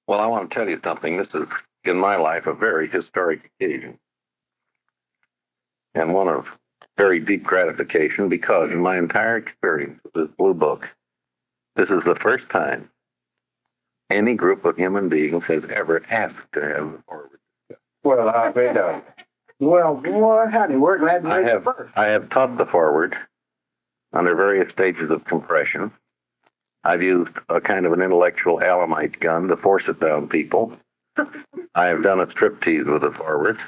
Well, I want to tell you something. This is, in my life, a very historic occasion and one of very deep gratification because in my entire experience with this blue book, this is the first time any group of human beings has ever asked to have a forward. Well, I bet. Well, boy, howdy, we're glad to meet you first. I have taught the forward under various stages of compression. I've used a kind of an intellectual Alamite gun to force it down people. I have done a striptease with the forward.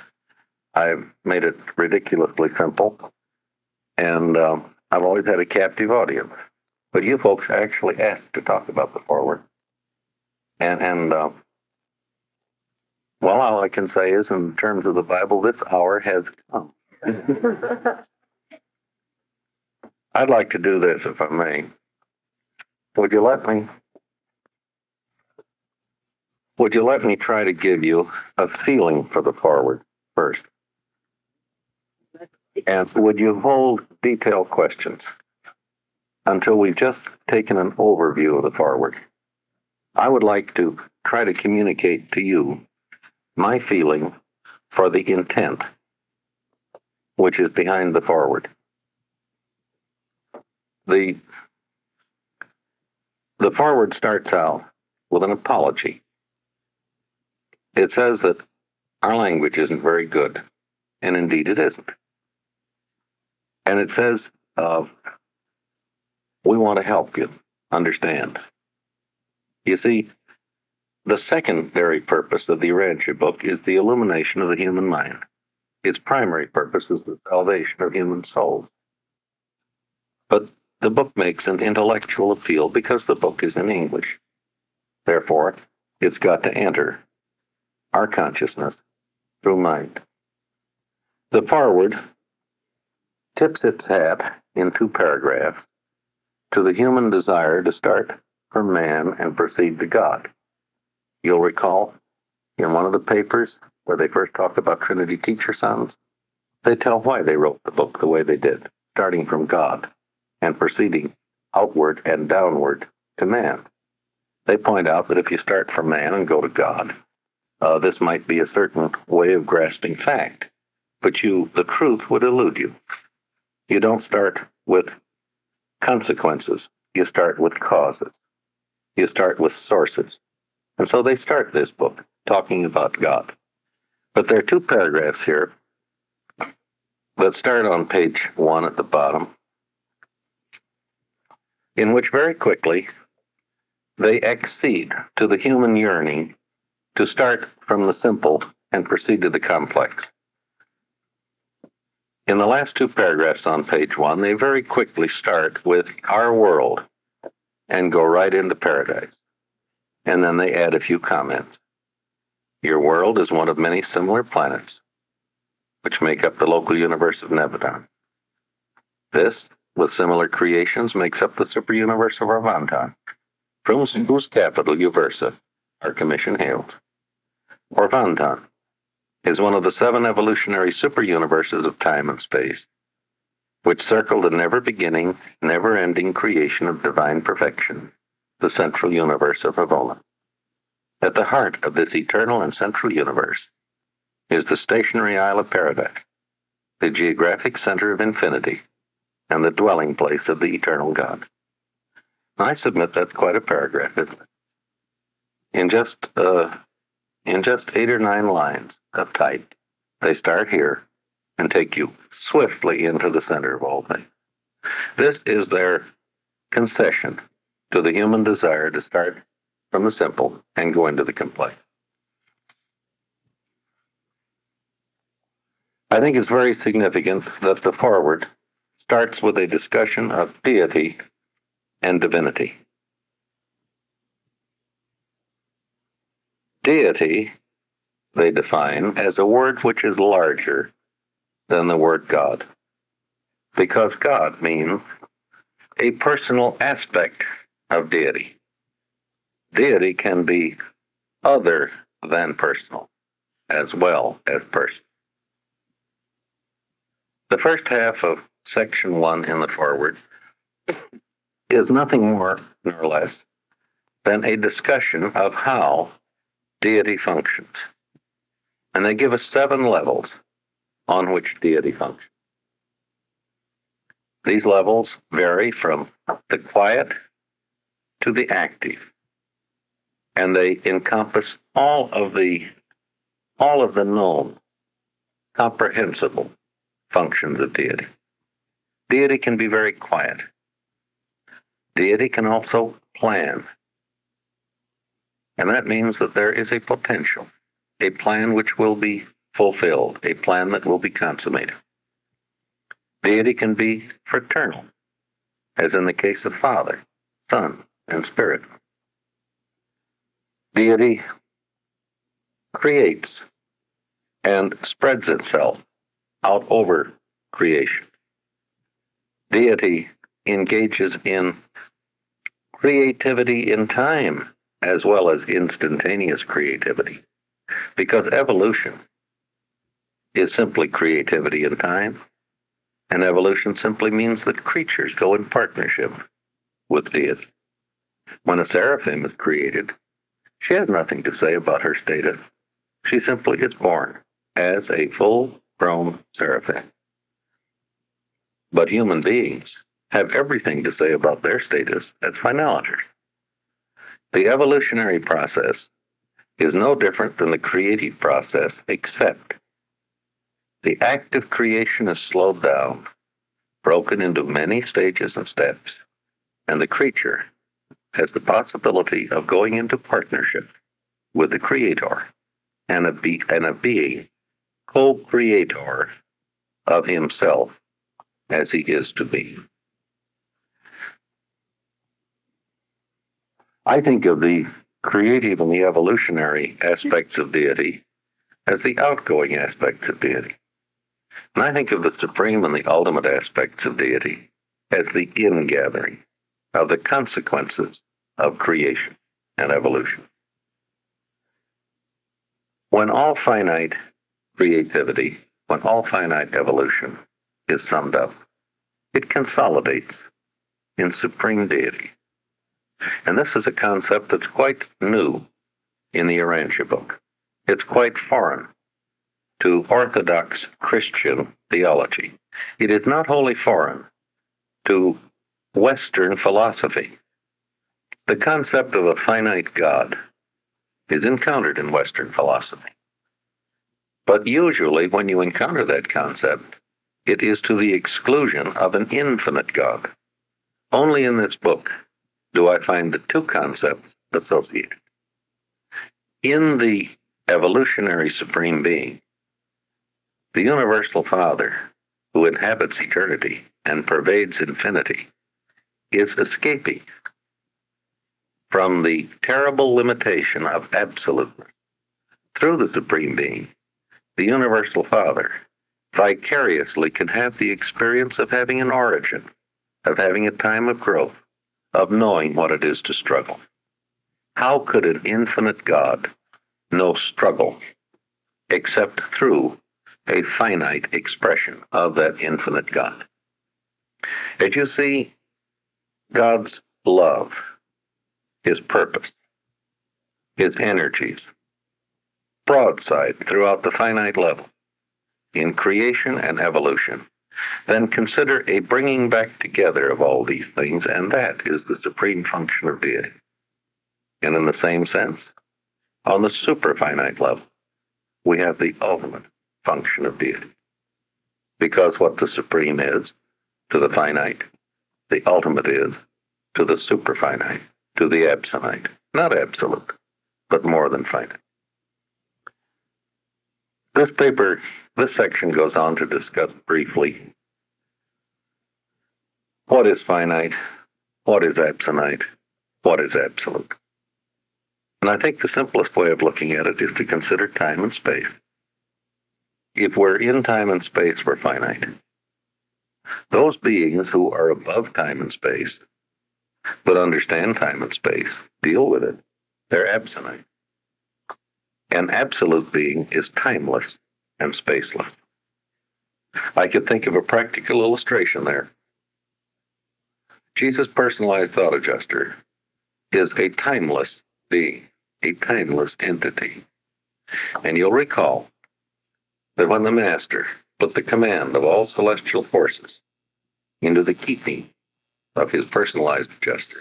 I've made it ridiculously simple, and I've always had a captive audience. But you folks actually asked to talk about the forward, and well, all I can say is, in terms of the Bible, this hour has come. I'd like to do this, if I may. Would you let me? Would you let me try to give you a feeling for the forward first? And would you hold detailed questions until we've just taken an overview of the forward? I would like to try to communicate to you my feeling for the intent which is behind the forward. The forward starts out with an apology. It says that our language isn't very good, and indeed it isn't. And it says, we want to help you understand. You see, the secondary purpose of the Urantia book is the illumination of the human mind. Its primary purpose is the salvation of human souls. But the book makes an intellectual appeal because the book is in English. Therefore, it's got to enter our consciousness through mind. The foreword tips its hat in 2 paragraphs to the human desire to start from man and proceed to God. You'll recall in one of the papers where they first talked about Trinity teacher sons, they tell why they wrote the book the way they did, starting from God and proceeding outward and downward to man. They point out that if you start from man and go to God, this might be a certain way of grasping fact, but the truth would elude you. You don't start with consequences. You start with causes. You start with sources. And so they start this book talking about God. But there are 2 paragraphs here that start on page 1 at the bottom, in which very quickly they accede to the human yearning to start from the simple and proceed to the complex. In the last 2 paragraphs on page 1, they very quickly start with our world and go right into paradise. And then they add a few comments. Your world is one of many similar planets which make up the local universe of Nebuchadnezzar. This, with similar creations, makes up the superuniverse of Orvanton, from whose capital, Uversa, our commission hails. Orvanton is one of the 7 evolutionary superuniverses of time and space, which circle the never-beginning, never-ending creation of divine perfection, the central universe of Ravona. At the heart of this eternal and central universe is the stationary Isle of Paradise, the geographic center of infinity, and the dwelling place of the eternal God. I submit that's quite a paragraph, isn't it? In just 8 or 9 lines of type, they start here and take you swiftly into the center of all things. This is their concession to the human desire to start from the simple and go into the complex. I think it's very significant that the foreword starts with a discussion of deity and divinity. Deity, they define as a word which is larger than the word God, because God means a personal aspect of deity. Deity can be other than personal, as well as personal. The first half of section 1 in the foreword is nothing more nor less than a discussion of how deity functions. And they give us 7 levels on which deity functions. These levels vary from the quiet to the active, and they encompass all of the known, comprehensible functions of deity. Deity can be very quiet. Deity can also plan. And that means that there is a potential, a plan which will be fulfilled, a plan that will be consummated. Deity can be fraternal, as in the case of Father, Son, and Spirit. Deity creates and spreads itself out over creation. Deity engages in creativity in time as well as instantaneous creativity, because evolution is simply creativity in time, and evolution simply means that creatures go in partnership with deity. When a seraphim is created, she has nothing to say about her status. She simply is born as a full-grown seraphim. But human beings have everything to say about their status as finaliters. The evolutionary process is no different than the creative process, except the act of creation is slowed down, broken into many stages and steps, and the creature has the possibility of going into partnership with the Creator and of being co-creator of himself as he is to be. I think of the creative and the evolutionary aspects of deity as the outgoing aspects of deity. And I think of the supreme and the ultimate aspects of deity as the ingathering of the consequences of creation and evolution. When all finite creativity, when all finite evolution is summed up, it consolidates in supreme deity. And this is a concept that's quite new in the Urantia book. It's quite foreign to Orthodox Christian theology. It is not wholly foreign to Western philosophy. The concept of a finite God is encountered in Western philosophy. But usually when you encounter that concept, it is to the exclusion of an infinite God. Only in this book do I find the 2 concepts associated. In the evolutionary supreme being, the universal Father, who inhabits eternity and pervades infinity, is escaping from the terrible limitation of absoluteness. Through the supreme being, the universal Father vicariously can have the experience of having an origin, of having a time of growth, of knowing what it is to struggle. How could an infinite God know struggle except through a finite expression of that infinite God? As you see, God's love, his purpose, his energies, broadside throughout the finite level, in creation and evolution, then consider a bringing back together of all these things, and that is the supreme function of deity. And in the same sense, on the superfinite level, we have the ultimate function of deity. Because what the supreme is to the finite, the ultimate is to the superfinite, to the absonite. Not absolute, but more than finite. This section goes on to discuss briefly what is finite, what is absonite, what is absolute. And I think the simplest way of looking at it is to consider time and space. If we're in time and space, we're finite. Those beings who are above time and space, but understand time and space, deal with it, they're absonite. An absolute being is timeless and spaceless. I could think of a practical illustration there. Jesus' personalized thought adjuster is a timeless being. a timeless entity. And you'll recall that when the Master put the command of all celestial forces into the keeping of his personalized adjuster,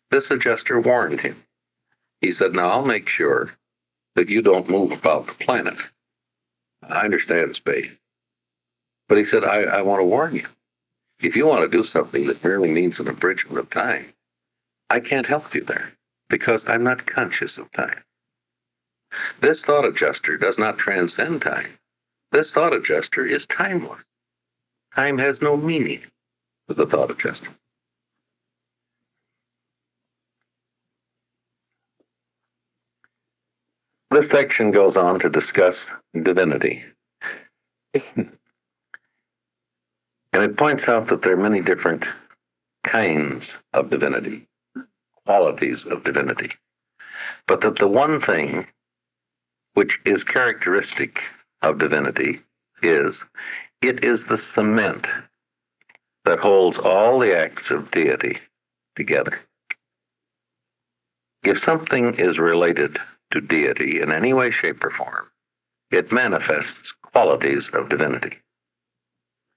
this adjuster warned him. He said, now I'll make sure that you don't move about the planet. I understand space. But he said, I want to warn you. If you want to do something that merely means an abridgment of time, I can't help you there because I'm not conscious of time. This thought adjuster does not transcend time. This thought adjuster is timeless. Time has no meaning to the thought adjuster. This section goes on to discuss divinity. And it points out that there are many different kinds of divinity, qualities of divinity, but that the one thing which is characteristic of divinity is it is the cement that holds all the acts of deity together. If something is related to deity in any way, shape, or form, it manifests qualities of divinity.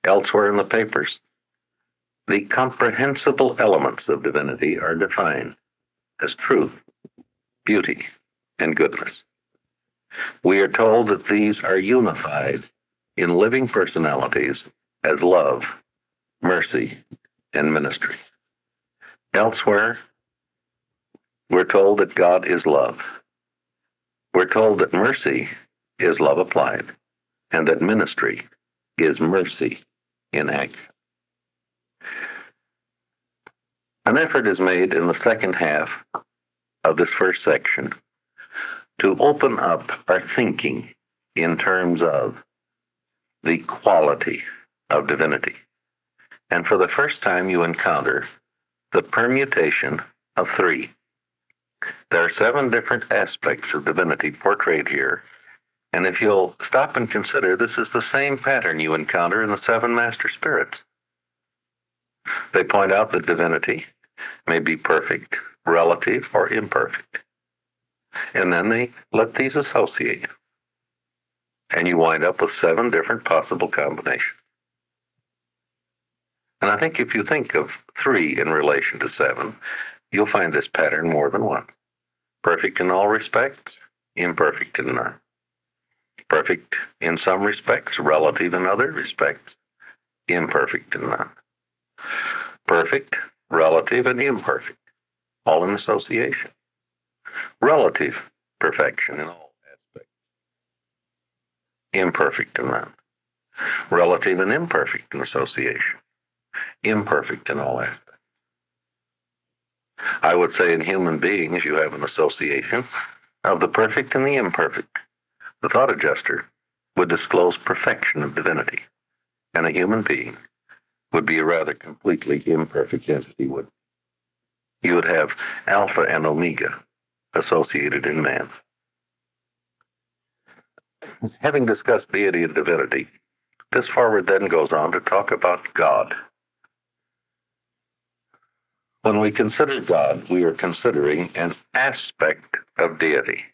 Elsewhere in the papers, the comprehensible elements of divinity are defined as truth, beauty, and goodness. We are told that these are unified in living personalities as love, mercy, and ministry. Elsewhere, we're told that God is love. We're told that mercy is love applied, and that ministry is mercy in action. An effort is made in the second half of this first section to open up our thinking in terms of the quality of divinity. And for the first time, you encounter the permutation of three. There are 7 different aspects of divinity portrayed here. And if you'll stop and consider, this is the same pattern you encounter in the 7 master spirits. They point out that divinity may be perfect, relative, or imperfect. And then they let these associate. And you wind up with 7 different possible combinations. And I think if you think of 3 in relation to 7, you'll find this pattern more than once. Perfect in all respects, imperfect in none. Perfect in some respects, relative in other respects, imperfect in none. Perfect, relative, and imperfect, all in association. Relative perfection in all aspects, imperfect in none. Relative and imperfect in association, imperfect in all aspects. I would say in human beings, you have an association of the perfect and the imperfect. The thought adjuster would disclose perfection of divinity, and a human being would be a rather completely imperfect entity. You would have alpha and omega associated in man. Having discussed deity and divinity, this foreword then goes on to talk about God. When we consider God, we are considering an aspect of deity.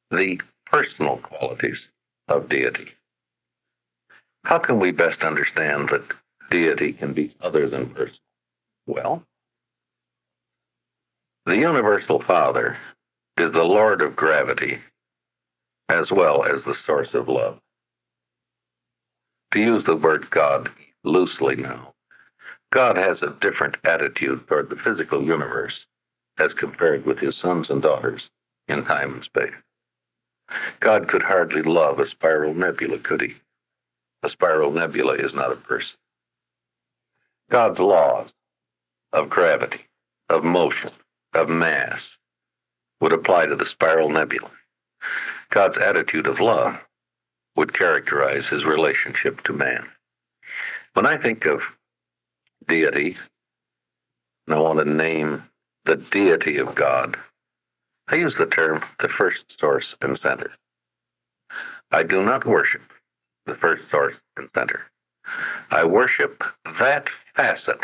The personal qualities of deity. How can we best understand that deity can be other than personal? Well, the universal Father is the Lord of gravity as well as the source of love. To use the word God loosely now, God has a different attitude toward the physical universe as compared with his sons and daughters in time and space. God could hardly love a spiral nebula, could he? A spiral nebula is not a person. God's laws of gravity, of motion, of mass would apply to the spiral nebula. God's attitude of love would characterize his relationship to man. When I think of deity, and I want to name the deity of God, I use the term the first source and center. I do not worship the first source and center. I worship that facet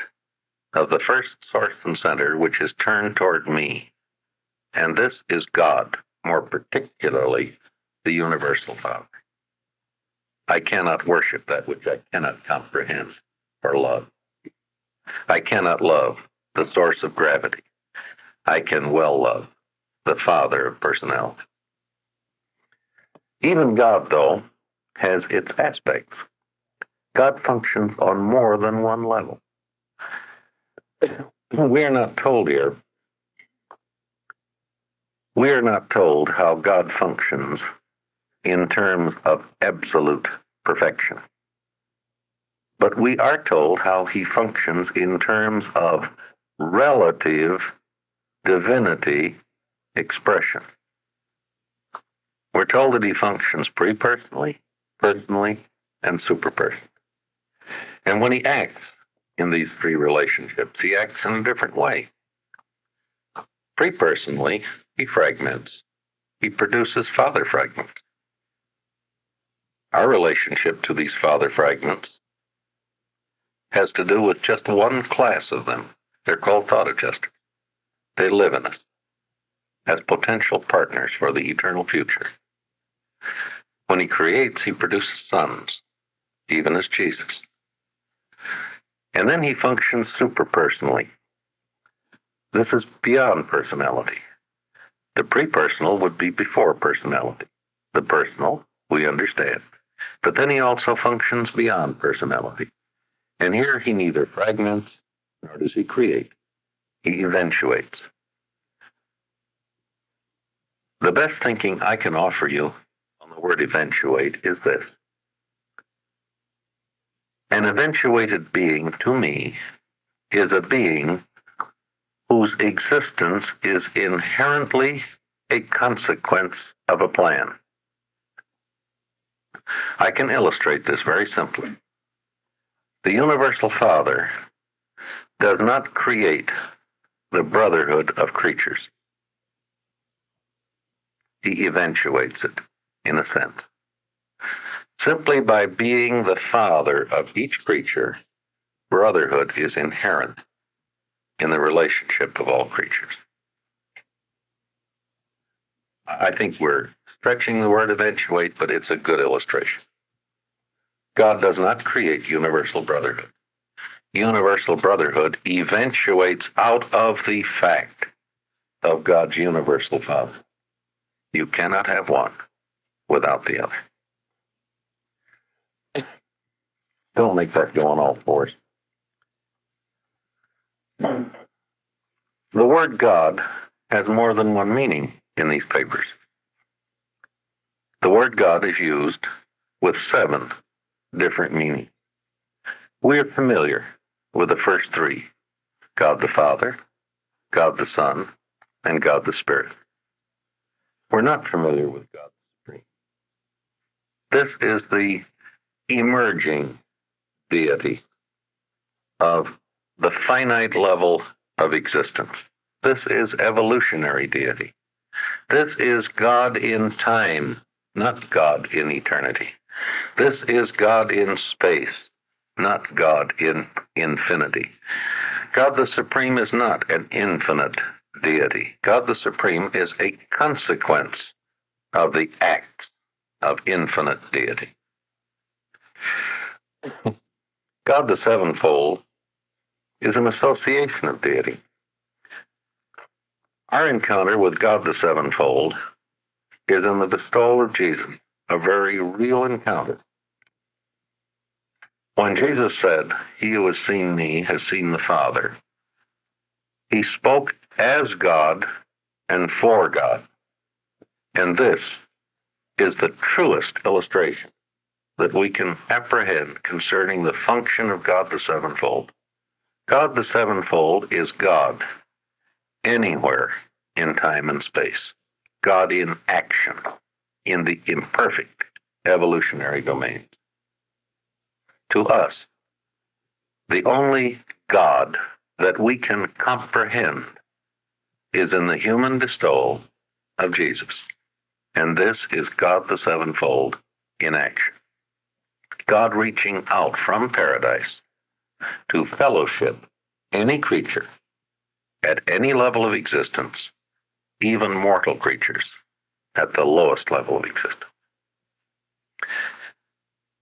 of the first source and center which is turned toward me. And this is God, more particularly the universal Father. I cannot worship that which I cannot comprehend or love. I cannot love the source of gravity. I can well love the Father of personality. Even God, though, has its aspects. God functions on more than one level. We are not told here. We are not told how God functions in terms of absolute perfection. But we are told how he functions in terms of relative divinity expression. We're told that he functions pre-personally, personally, and superpersonally. And when he acts in these three relationships, he acts in a different way. Pre-personally, he fragments. He produces father fragments. Our relationship to these father fragments has to do with just one class of them. They're called thought adjusters. They live in us as potential partners for the eternal future. When he creates, he produces sons, even as Jesus. And then he functions superpersonally. This is beyond personality. The pre-personal would be before personality. The personal, we understand. But then he also functions beyond personality. And here he neither fragments nor does he create. He eventuates. The best thinking I can offer you on the word eventuate is this. An eventuated being, to me, is a being whose existence is inherently a consequence of a plan. I can illustrate this very simply. The universal Father does not create the brotherhood of creatures. He eventuates it, in a sense. Simply by being the father of each creature, brotherhood is inherent in the relationship of all creatures. I think we're stretching the word eventuate, but it's a good illustration. God does not create universal brotherhood. Universal brotherhood eventuates out of the fact of God's universal Father. You cannot have one without the other. Don't make that go on all fours. The word God has more than one meaning in these papers. The word God is used with 7 different meanings. We are familiar with the first 3, God the Father, God the Son, and God the Spirit. We're not familiar with God the Supreme. This is the emerging deity of the finite level of existence. This is evolutionary deity. This is God in time, not God in eternity. This is God in space, not God in infinity. God the Supreme is not an infinite deity. God the Supreme is a consequence of the acts of infinite deity. God the Sevenfold is an association of deity. Our encounter with God the Sevenfold is in the bestowal of Jesus, a very real encounter. When Jesus said, "He who has seen me has seen the Father," he spoke as God and for God. And this is the truest illustration that we can apprehend concerning the function of God the Sevenfold. God the Sevenfold is God anywhere in time and space. God in action in the imperfect evolutionary domain. To us, the only God that we can comprehend is in the human bestowal of Jesus. And this is God the Sevenfold in action. God reaching out from paradise to fellowship Any creature at any level of existence, even mortal creatures at the lowest level of existence.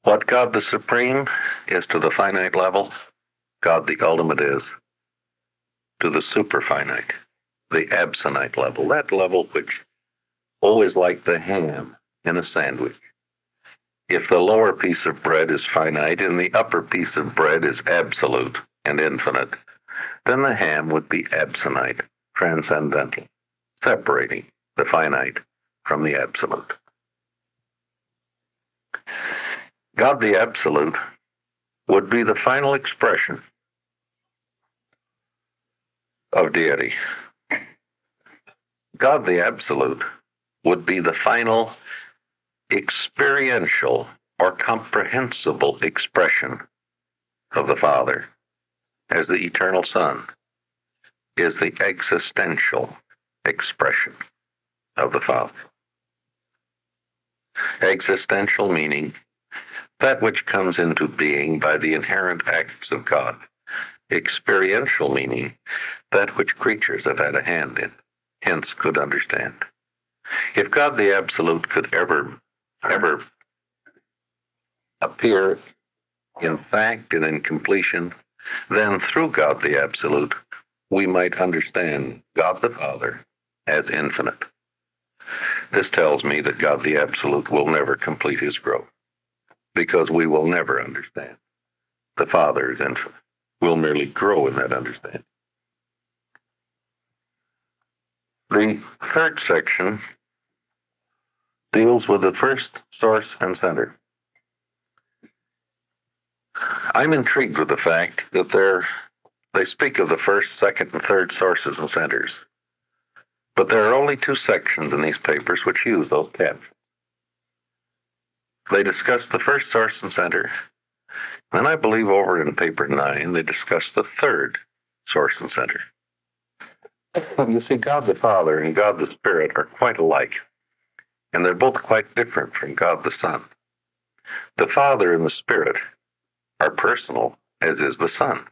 What God the Supreme is to the finite level, God the Ultimate is to the superfinite, the absonite level, that level which always like the ham in a sandwich. If the lower piece of bread is finite and the upper piece of bread is absolute and infinite, then the ham would be absonite, transcendental, separating the finite from the absolute. God the Absolute would be the final expression of deity. God the Absolute would be the final experiential or comprehensible expression of the Father, as the eternal Son is the existential expression of the Father. Existential meaning that which comes into being by the inherent acts of God. Experiential meaning that which creatures have had a hand in, hence could understand. If God the Absolute could ever appear in fact and in completion, then through God the Absolute, we might understand God the Father as infinite. This tells me that God the Absolute will never complete his growth, because we will never understand. The Father is infinite. We'll merely grow in that understanding. The third section deals with the first source and center. I'm intrigued with the fact that they speak of the first, second, and third sources and centers, but there are only two sections in these papers which use those captions. They discuss the first source and center, and I believe over in paper 9 they discuss the third source and center. You see, God the Father and God the Spirit are quite alike, and they're both quite different from God the Son. The Father and the Spirit are personal, as is the Son,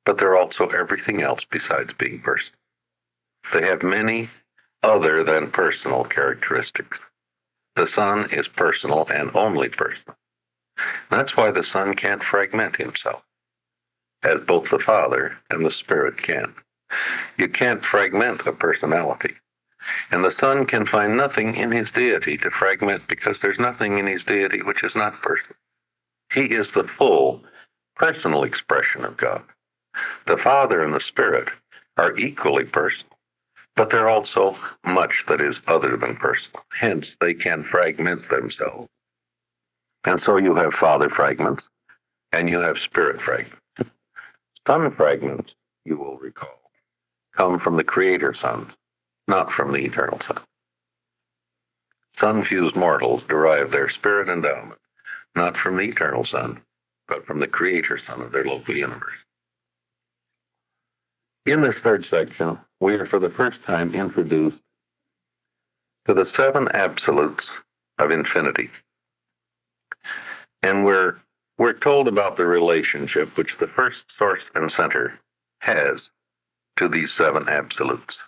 but they're also everything else besides being personal. They have many other than personal characteristics. The Son is personal and only personal. That's why the Son can't fragment himself, as both the Father and the Spirit can. You can't fragment a personality. And the Son can find nothing in his deity to fragment, because there's nothing in his deity which is not personal. He is the full personal expression of God. The Father and the Spirit are equally personal, but they're also much that is other than personal. Hence, they can fragment themselves. And so you have Father fragments, and you have Spirit fragments. Son fragments, you will recall, come from the Creator Son, not from the Eternal Son. Sun-fused mortals derive their spirit endowment not from the Eternal Son, but from the Creator Son of their local universe. In this third section, we are for the first time introduced to the seven absolutes of infinity. And we're told about the relationship which the first source and center has to these seven absolutes.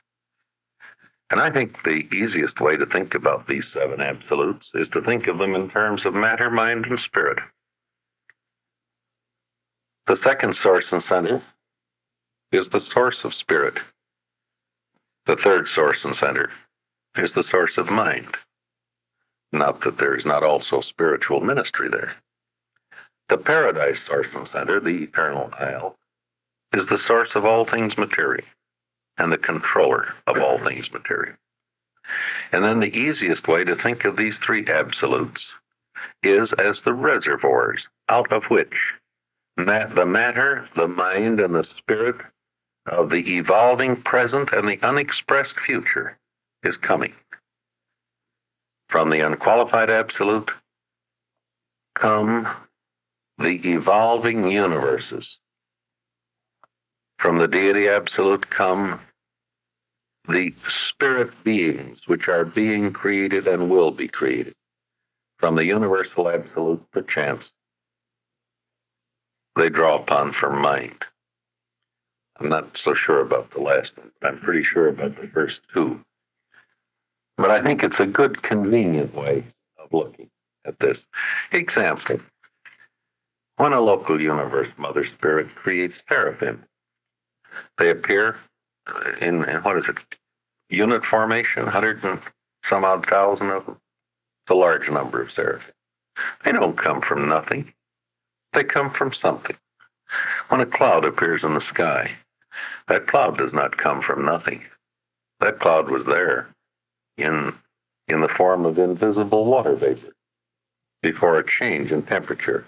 And I think the easiest way to think about these seven absolutes is to think of them in terms of matter, mind, and spirit. The second source and center is the source of spirit. The third source and center is the source of mind. Not that there is not also spiritual ministry there. The paradise source and center, the eternal isle, is the source of all things material and the controller of all things material. And then the easiest way to think of these three absolutes is as the reservoirs out of which the matter, the mind, and the spirit of the evolving present and the unexpressed future is coming. From the unqualified absolute come the evolving universes. From the deity absolute come the spirit beings which are being created and will be created. From the universal absolute, perchance, they draw upon for mind. I'm not so sure about the last one, but I'm pretty sure about the first two. But I think it's a good, convenient way of looking at this. Example, when a local universe Mother Spirit creates seraphim, they appear in what is it, unit formation, 100 and some odd thousand of them. It's a large number of seraphim. They don't come from nothing. They come from something. When a cloud appears in the sky, that cloud does not come from nothing. That cloud was there in the form of invisible water vapor before a change in temperature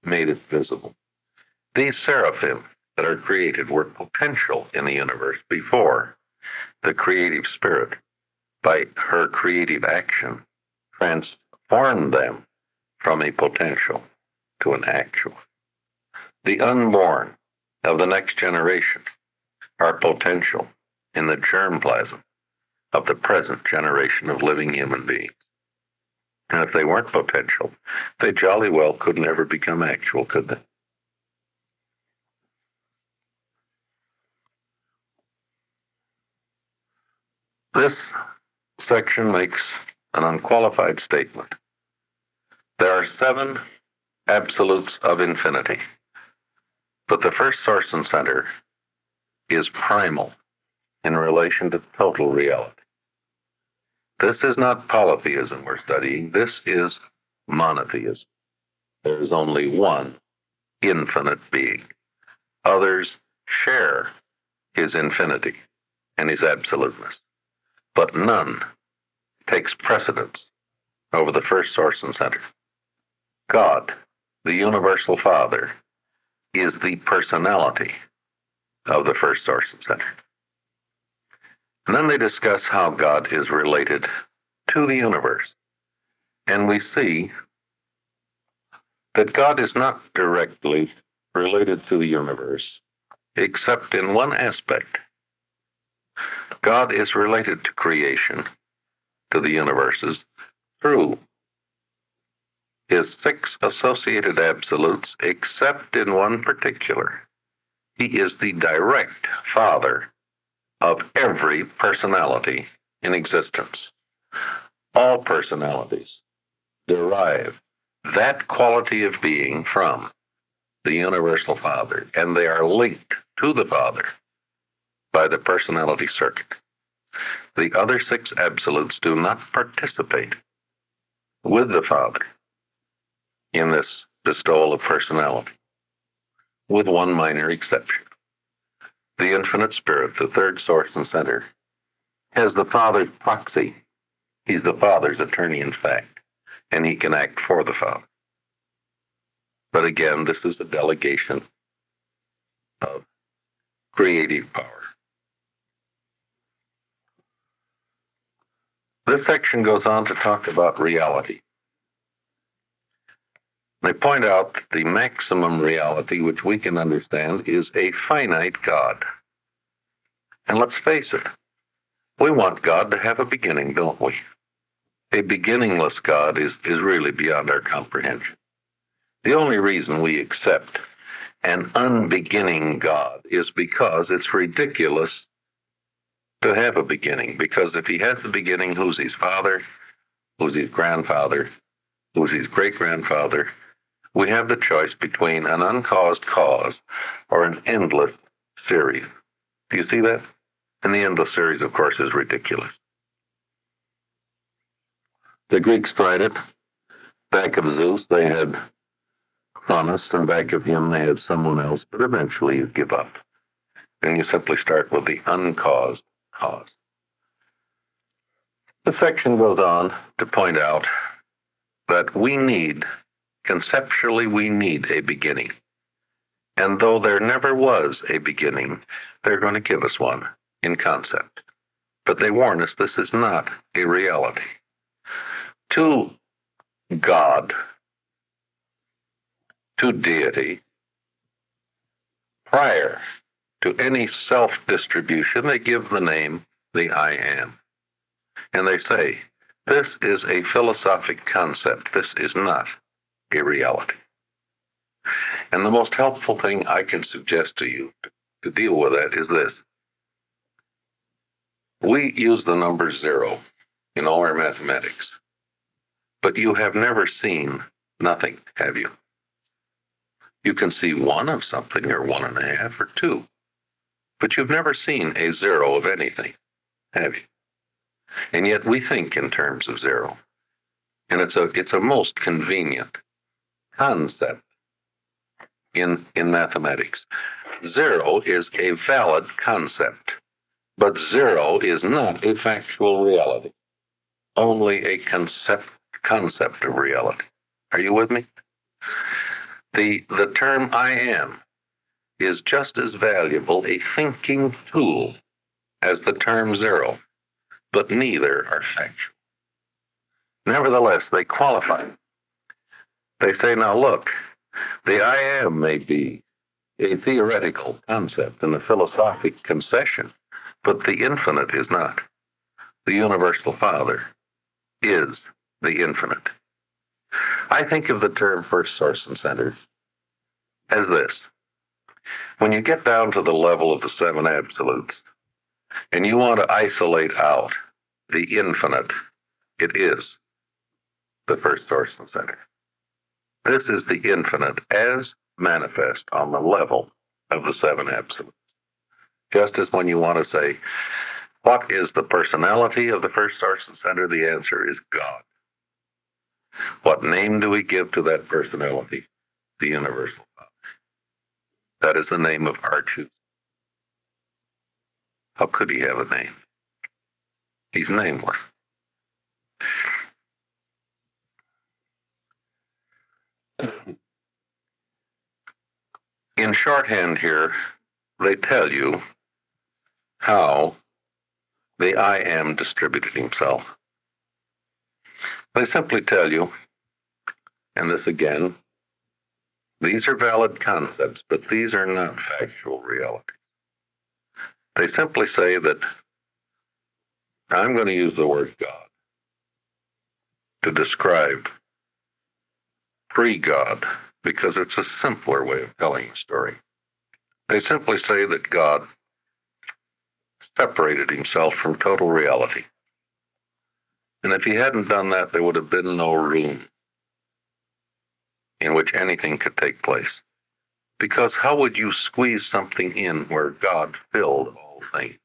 made it visible. These seraphim that are created were potential in the universe before the creative spirit, by her creative action, transformed them from a potential to an actual. The unborn of the next generation are potential in the germplasm of the present generation of living human beings. And if they weren't potential, they jolly well could never become actual, could they? This section makes an unqualified statement. There are 7 absolutes of infinity, but the first source and center is primal in relation to total reality. This is not polytheism we're studying. This is monotheism. There is only one infinite being. Others share his infinity and his absoluteness, but none takes precedence over the first source and center. God, the universal Father, is the personality of the first source and center. And then they discuss how God is related to the universe. And we see that God is not directly related to the universe, except in one aspect. God is related to creation, to the universes, through his 6 associated absolutes, except in one particular. He is the direct father of every personality in existence. All personalities derive that quality of being from the universal Father, and they are linked to the Father by the personality circuit. The other 6 absolutes do not participate with the Father in this bestowal of personality, with one minor exception. The infinite spirit, the third source and center, has the Father's proxy. He's the Father's attorney in fact, and he can act for the Father. But again, this is a delegation of creative power. This section goes on to talk about reality. They point out that the maximum reality which we can understand is a finite God. And let's face it, we want God to have a beginning, don't we? A beginningless God is really beyond our comprehension. The only reason we accept an unbeginning God is because it's ridiculous to have a beginning. Because if he has a beginning, who's his father? Who's his grandfather? Who's his great-grandfather? We have the choice between an uncaused cause or an endless series. Do you see that? And the endless series, of course, is ridiculous. The Greeks tried it. Back of Zeus, they had Cronus, and back of him, they had someone else. But eventually you give up. And you simply start with the uncaused cause. The section goes on to point out that conceptually, we need a beginning. And though there never was a beginning, they're going to give us one in concept. But they warn us this is not a reality. To God, to deity, prior to any self-distribution, they give the name the I Am. And they say, this is a philosophic concept. This is not a reality. And the most helpful thing I can suggest to you to deal with that is this. We use the number 0 in all our mathematics, but you have never seen nothing, have you? You can see 1 of something, or 1.5, or 2, but you've never seen a 0 of anything, have you? And yet we think in terms of 0. And it's a most convenient concept in mathematics. 0 is a valid concept, but 0 is not a factual reality, only a concept of reality. Are you with me? The term I am is just as valuable a thinking tool as the term 0, but neither are factual. Nevertheless, they qualify. They say, now look, the I am may be a theoretical concept and a philosophic concession, but the infinite is not. The universal Father is the infinite. I think of the term first source and center as this. When you get down to the level of the 7 absolutes, and you want to isolate out the infinite, it is the first source and center. This is the infinite as manifest on the level of the 7 absolutes. Just as when you want to say, what is the personality of the first source and center? The answer is God. What name do we give to that personality? The universal Father. That is the name of our choosing. How could he have a name? He's nameless. In shorthand here, they tell you how the I am distributed himself. They simply tell you, and this again, these are valid concepts, but these are not factual realities. They simply say that I'm going to use the word God to describe pre-God because it's a simpler way of telling the story. They simply say that God separated himself from total reality. And if he hadn't done that, there would have been no room in which anything could take place. Because how would you squeeze something in where God filled all things?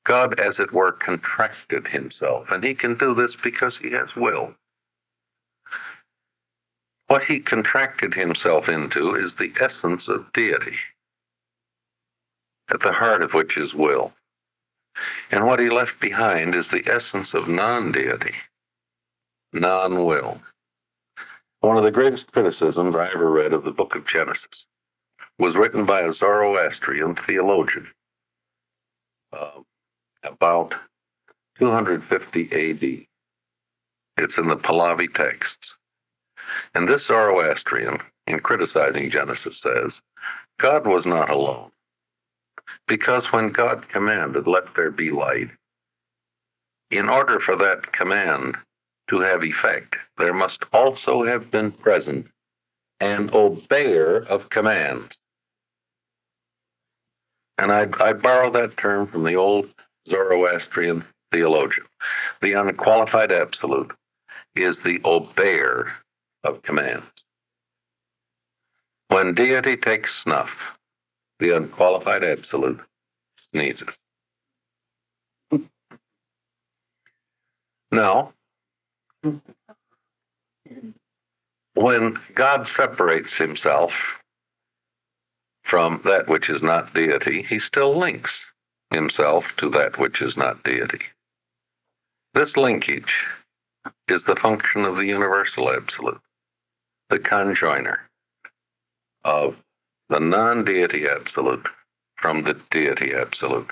God, as it were, contracted himself, and he can do this because he has will. What he contracted himself into is the essence of deity, at the heart of which is will. And what he left behind is the essence of non-deity, non-will. One of the greatest criticisms I ever read of the book of Genesis was written by a Zoroastrian theologian about 250 AD. It's in the Pahlavi texts. And this Zoroastrian, in criticizing Genesis, says, God was not alone. Because when God commanded, let there be light, in order for that command to have effect, there must also have been present an obeyer of commands. And I borrow that term from the old Zoroastrian theologian. The unqualified absolute is the obeyer of commands. When deity takes snuff, the unqualified absolute sneezes. Now, when God separates himself from that which is not deity, he still links himself to that which is not deity. This linkage is the function of the universal absolute, the conjoiner of the non-deity absolute from the deity absolute.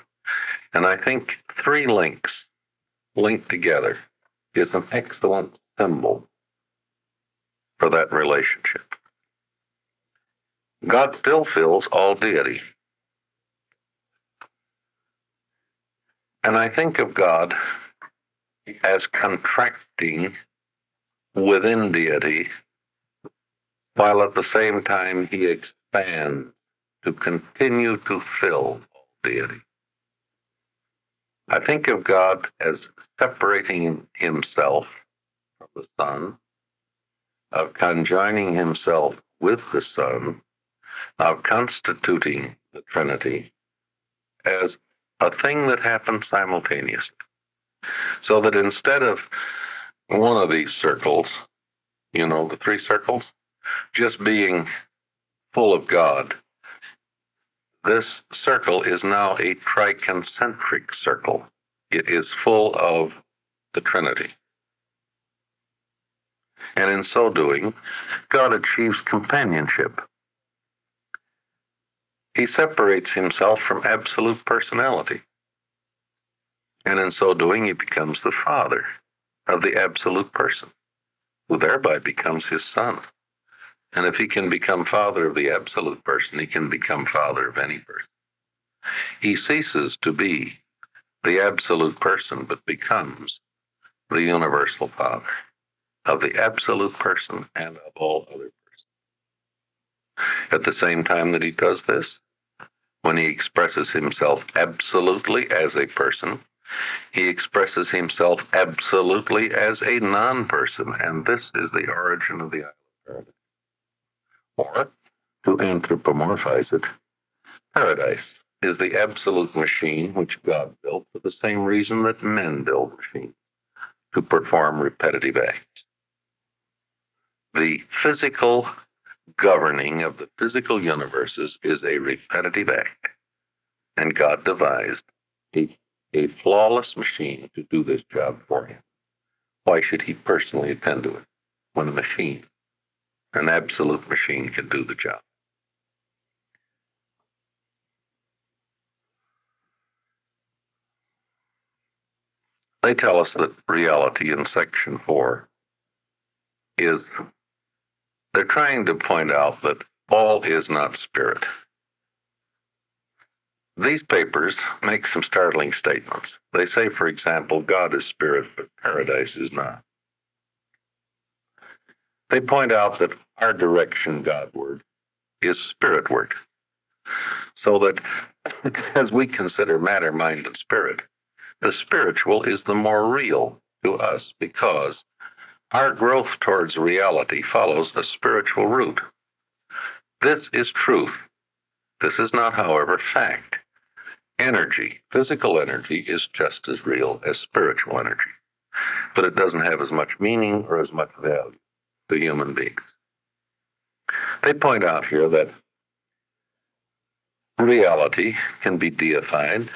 And I think 3 links linked together is an excellent symbol for that relationship. God still fills all deity. And I think of God as contracting within deity, while at the same time he expands to continue to fill all deity. I think of God as separating himself from the Son, of conjoining himself with the Son, of constituting the Trinity as a thing that happens simultaneously. So that instead of one of these circles, the three circles, just being full of God, this circle is now a triconcentric circle. It is full of the Trinity. And in so doing, God achieves companionship. He separates himself from absolute personality. And in so doing, he becomes the Father of the absolute person, who thereby becomes his Son. And if he can become Father of the absolute person, he can become Father of any person. He ceases to be the absolute person, but becomes the universal Father of the absolute person and of all other persons. At the same time that he does this, when he expresses himself absolutely as a person, he expresses himself absolutely as a non-person, and this is the origin of the island of paradise. Or, to anthropomorphize it, paradise is the absolute machine which God built for the same reason that men build machines, to perform repetitive acts. The physical governing of the physical universes is a repetitive act, and God devised a flawless machine to do this job for him. Why should he personally attend to it when a machine, an absolute machine, can do the job? They tell us that reality in section 4 is, they're trying to point out that all is not spirit. These papers make some startling statements. They say, for example, God is spirit, but paradise is not. They point out that our direction Godward is spiritward, so that as we consider matter, mind, and spirit, the spiritual is the more real to us because our growth towards reality follows a spiritual route. This is truth. This is not, however, fact. Energy, physical energy, is just as real as spiritual energy, but it doesn't have as much meaning or as much value to human beings. They point out here that reality can be deified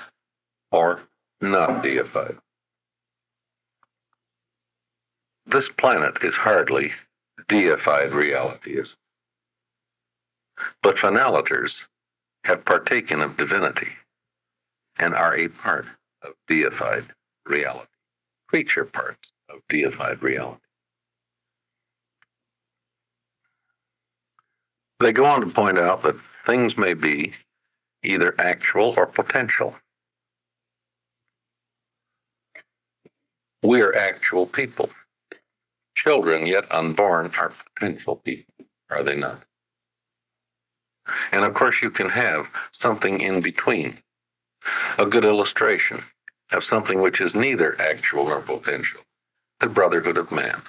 or not deified. This planet is hardly deified reality, is it? But finalators have partaken of divinity and are a part of deified reality, creature parts of deified reality. They go on to point out that things may be either actual or potential. We are actual people. Children yet unborn are potential people, are they not? And of course, you can have something in between. A good illustration of something which is neither actual nor potential, the brotherhood of man.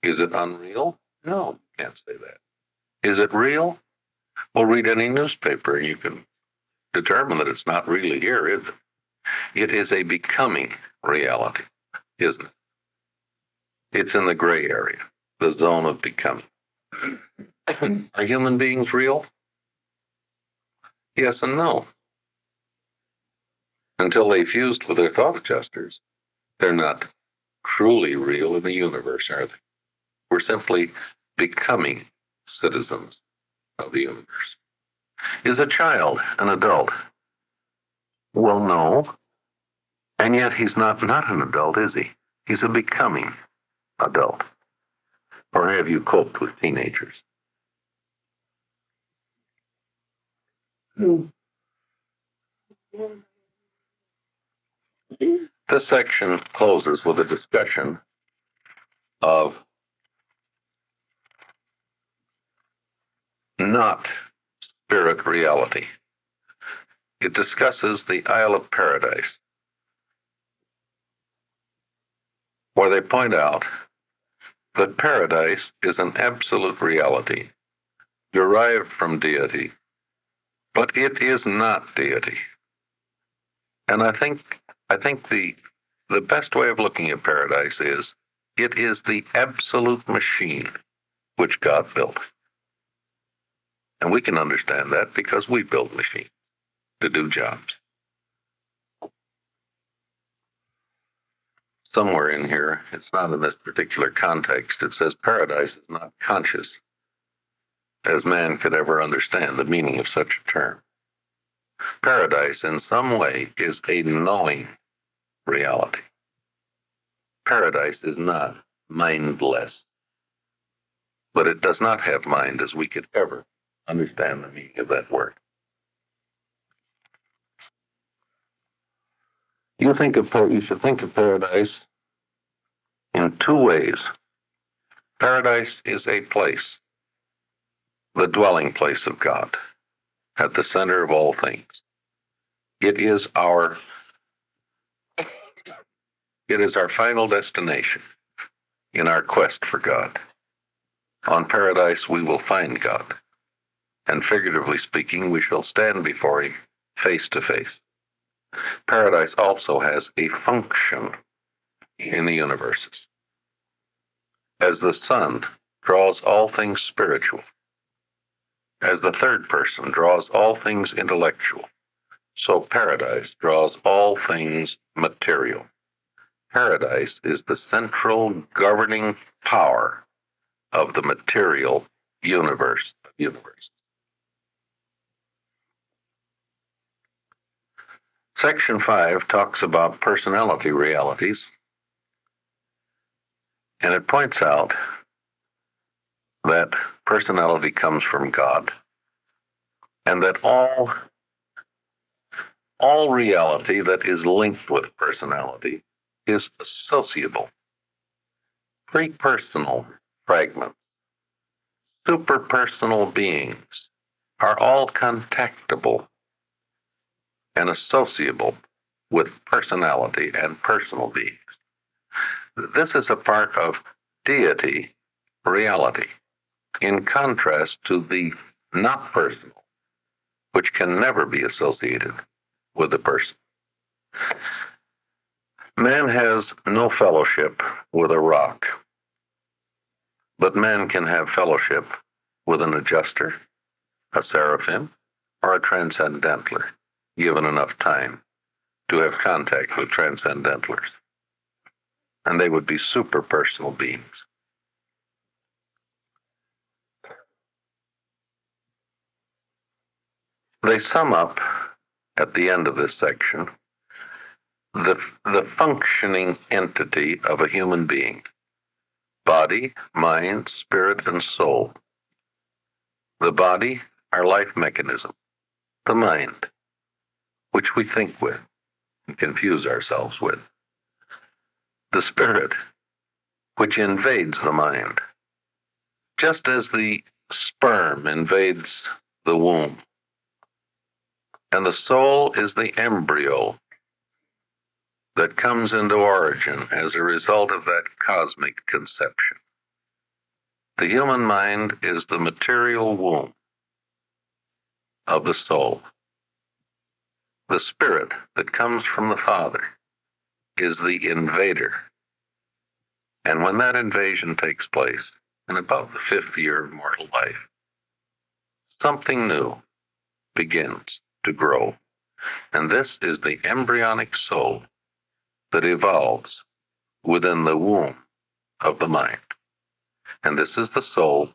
Is it unreal? No, can't say that. Is it real? Well, read any newspaper and you can determine that it's not really here, is it? It is a becoming reality, isn't it? It's in the gray area, the zone of becoming. Are human beings real? Yes and no. Until they fused with their thought adjusters, they're not truly real in the universe, are they? We're simply becoming citizens of the universe. Is a child an adult? Well, no. And yet he's not an adult, is he? He's a becoming adult. Or have you coped with teenagers? This section closes with a discussion of not spirit reality. It discusses the Isle of Paradise, where they point out that paradise is an absolute reality derived from deity, but it is not deity. And I think the best way of looking at paradise is it is the absolute machine which God built. And we can understand that because we build machines to do jobs. Somewhere in here, it's not in this particular context, it says paradise is not conscious, as man could ever understand the meaning of such a term. Paradise, in some way, is a knowing reality. Paradise is not mindless, but it does not have mind as we could ever understand the meaning of that word. You should think of paradise in two ways. Paradise is a place, the dwelling place of God, at the center of all things. It is our final destination in our quest for God. On paradise we will find God, and figuratively speaking, we shall stand before him face to face. Paradise also has a function in the universes. As the sun draws all things spiritual, as the third person draws all things intellectual, so paradise draws all things material. Paradise is the central governing power of the material universe. Section 5 talks about personality realities, and it points out that personality comes from God, and that all reality that is linked with personality is associable. Pre-personal fragments, superpersonal beings are all contactable and associable with personality and personal beings. This is a part of deity reality, in contrast to the not personal, which can never be associated with a person. Man has no fellowship with a rock, but man can have fellowship with an adjuster, a seraphim, or a transcendentler, given enough time to have contact with transcendentlers. And they would be superpersonal beings. They sum up at the end of this section the functioning entity of a human being: body, mind, spirit, and soul. The body, our life mechanism. The mind, which we think with and confuse ourselves with. The spirit, which invades the mind, just as the sperm invades the womb. And the soul is the embryo that comes into origin as a result of that cosmic conception. The human mind is the material womb of the soul. The spirit that comes from the Father is the invader. And when that invasion takes place, in about the 5th year of mortal life, something new begins to grow. And this is the embryonic soul that evolves within the womb of the mind. And this is the soul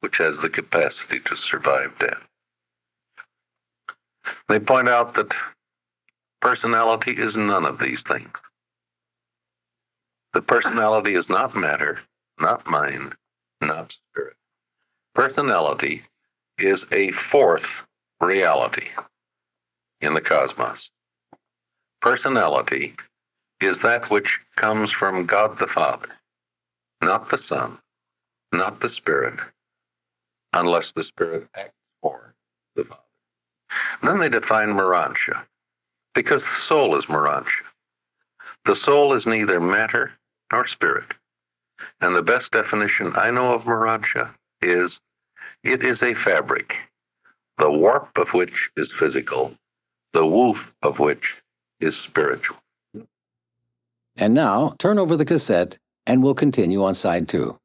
which has the capacity to survive death. They point out that personality is none of these things. The personality is not matter, not mind, not spirit. Personality is a fourth reality in the cosmos. Personality is that which comes from God the Father, not the Son, not the Spirit, unless the Spirit acts for the Father. Then they define Urantia, because the soul is Urantia. The soul is neither matter nor spirit. And the best definition I know of Urantia is, it is a fabric, the warp of which is physical, the woof of which is spiritual. And now, turn over the cassette, and we'll continue on side 2.